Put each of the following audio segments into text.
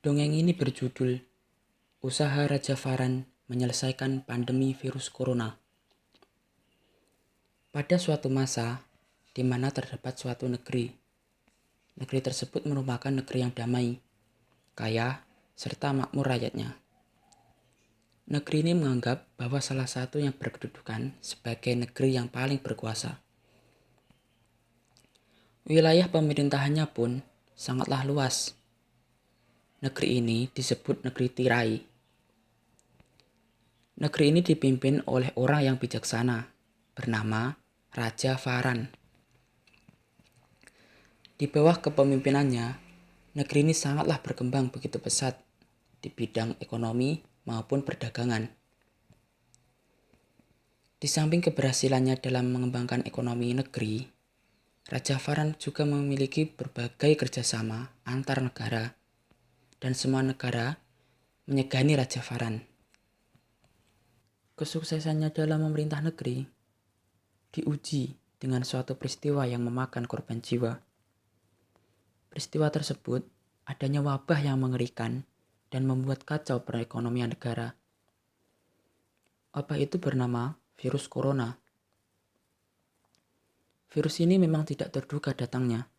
Dongeng ini berjudul Usaha Raja Varan Menyelesaikan Pandemi Virus Corona. Pada suatu masa, di mana terdapat suatu negeri. Negeri tersebut merupakan negeri yang damai, kaya, serta makmur rakyatnya. Negeri ini menganggap bahwa salah satu yang berkedudukan sebagai negeri yang paling berkuasa. Wilayah pemerintahannya pun sangatlah luas. Negeri ini disebut negeri tirai. Negeri ini dipimpin oleh orang yang bijaksana, bernama Raja Varan. Di bawah kepemimpinannya, negeri ini sangatlah berkembang begitu pesat di bidang ekonomi maupun perdagangan. Di samping keberhasilannya dalam mengembangkan ekonomi negeri, Raja Varan juga memiliki berbagai kerjasama antar negara, dan semua negara menyegani Raja Varan. Kesuksesannya dalam memerintah negeri diuji dengan suatu peristiwa yang memakan korban jiwa. Peristiwa tersebut adanya wabah yang mengerikan dan membuat kacau perekonomian negara. Wabah itu bernama virus corona. Virus ini memang tidak terduga datangnya.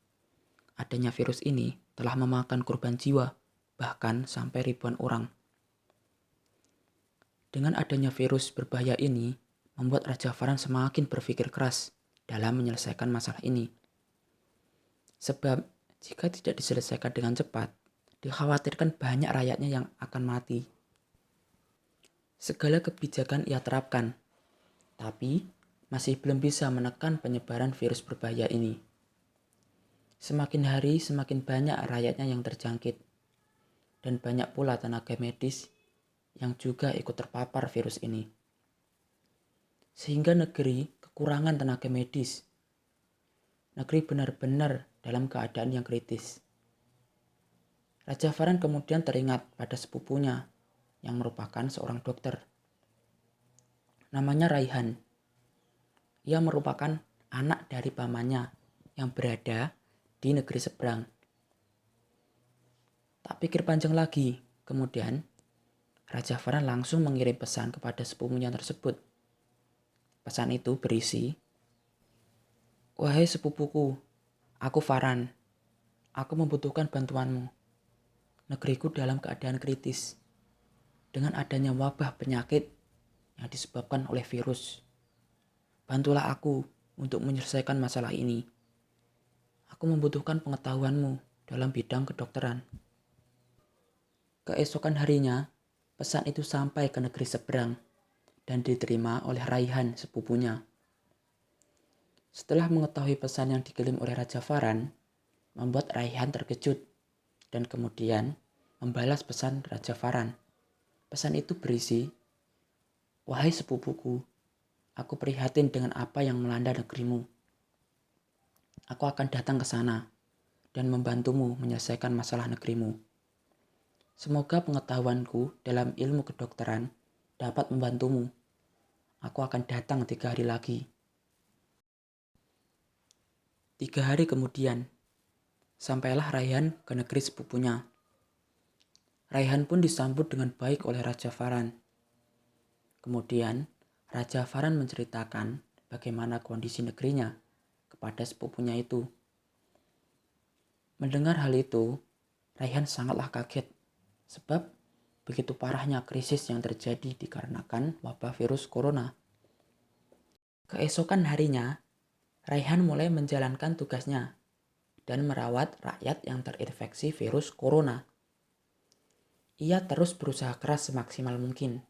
Adanya virus ini telah memakan korban jiwa, bahkan sampai ribuan orang. Dengan adanya virus berbahaya ini, membuat Raja Varan semakin berpikir keras dalam menyelesaikan masalah ini. Sebab, jika tidak diselesaikan dengan cepat, dikhawatirkan banyak rakyatnya yang akan mati. Segala kebijakan ia terapkan, tapi masih belum bisa menekan penyebaran virus berbahaya ini. Semakin hari semakin banyak rakyatnya yang terjangkit, dan banyak pula tenaga medis yang juga ikut terpapar virus ini. Sehingga negeri kekurangan tenaga medis. Negeri benar-benar dalam keadaan yang kritis. Raja Varan kemudian teringat pada sepupunya yang merupakan seorang dokter. Namanya Raihan. Ia merupakan anak dari pamannya yang berada di negeri seberang. Tak pikir panjang lagi, kemudian Raja Varan langsung mengirim pesan kepada sepupunya tersebut. Pesan itu berisi, "Wahai sepupuku, aku Varan. Aku membutuhkan bantuanmu. Negeriku dalam keadaan kritis. Dengan adanya wabah penyakit yang disebabkan oleh virus. Bantulah aku untuk menyelesaikan masalah ini. Aku membutuhkan pengetahuanmu dalam bidang kedokteran." Keesokan harinya, pesan itu sampai ke negeri seberang dan diterima oleh Raihan sepupunya. Setelah mengetahui pesan yang dikirim oleh Raja Varan, membuat Raihan terkejut dan kemudian membalas pesan Raja Varan. Pesan itu berisi, "Wahai sepupuku, aku prihatin dengan apa yang melanda negerimu. Aku akan datang ke sana dan membantumu menyelesaikan masalah negerimu. Semoga pengetahuanku dalam ilmu kedokteran dapat membantumu. Aku akan datang 3 hari lagi." 3 hari kemudian, sampailah Raihan ke negeri sepupunya. Raihan pun disambut dengan baik oleh Raja Varan. Kemudian, Raja Varan menceritakan bagaimana kondisi negerinya kepada sepupunya itu. Mendengar hal itu, Raihan sangatlah kaget, sebab begitu parahnya krisis yang terjadi dikarenakan wabah virus corona. Keesokan harinya, Raihan mulai menjalankan tugasnya dan merawat rakyat yang terinfeksi virus corona. Ia terus berusaha keras semaksimal mungkin.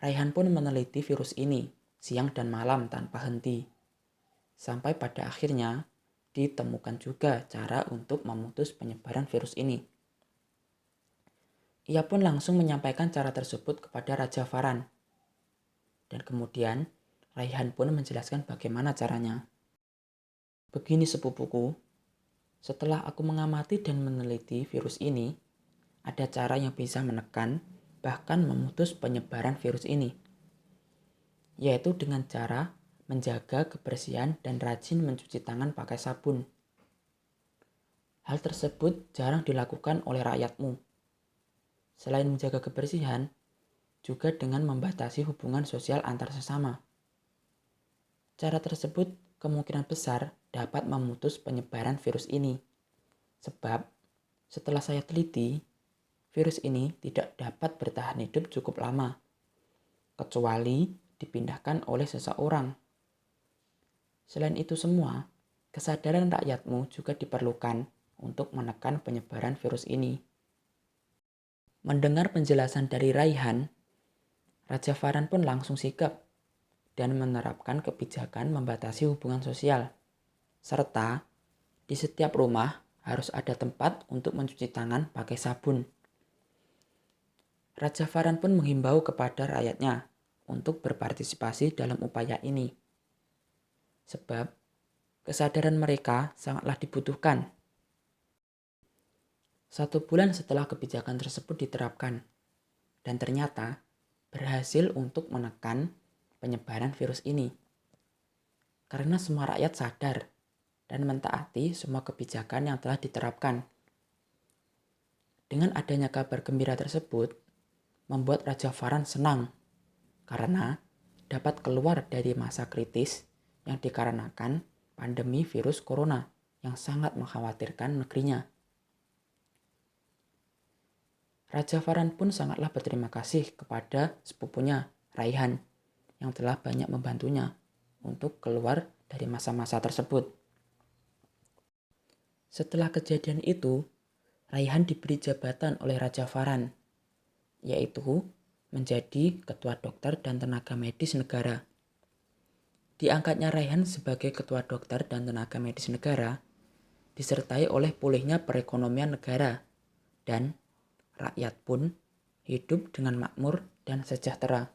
Raihan pun meneliti virus ini siang dan malam tanpa henti. Sampai pada akhirnya ditemukan juga cara untuk memutus penyebaran virus ini. Ia pun langsung menyampaikan cara tersebut kepada Raja Varan. Dan kemudian Raihan pun menjelaskan bagaimana caranya. "Begini sepupuku, setelah aku mengamati dan meneliti virus ini, ada cara yang bisa menekan bahkan memutus penyebaran virus ini, yaitu dengan cara menjaga kebersihan dan rajin mencuci tangan pakai sabun. Hal tersebut jarang dilakukan oleh rakyatmu. Selain menjaga kebersihan, juga dengan membatasi hubungan sosial antar sesama. Cara tersebut kemungkinan besar dapat memutus penyebaran virus ini. Sebab, setelah saya teliti, virus ini tidak dapat bertahan hidup cukup lama, kecuali dipindahkan oleh seseorang. Selain itu semua, kesadaran rakyatmu juga diperlukan untuk menekan penyebaran virus ini. Mendengar penjelasan dari Raihan, Raja Faran pun langsung sigap dan menerapkan kebijakan membatasi hubungan sosial, serta di setiap rumah harus ada tempat untuk mencuci tangan pakai sabun. Raja Faran pun menghimbau kepada rakyatnya untuk berpartisipasi dalam upaya ini, sebab kesadaran mereka sangatlah dibutuhkan. 1 bulan setelah kebijakan tersebut diterapkan, dan ternyata berhasil untuk menekan penyebaran virus ini. Karena semua rakyat sadar dan mentaati semua kebijakan yang telah diterapkan. Dengan adanya kabar gembira tersebut, membuat Raja Faran senang karena dapat keluar dari masa kritis yang dikarenakan pandemi virus corona yang sangat mengkhawatirkan negerinya. Raja Faran pun sangatlah berterima kasih kepada sepupunya, Raihan, yang telah banyak membantunya untuk keluar dari masa-masa tersebut. Setelah kejadian itu, Raihan diberi jabatan oleh Raja Faran, yaitu menjadi Ketua Dokter dan Tenaga Medis Negara. Diangkatnya Raihan sebagai Ketua Dokter dan Tenaga Medis Negara disertai oleh pulihnya perekonomian negara, dan rakyat pun hidup dengan makmur dan sejahtera.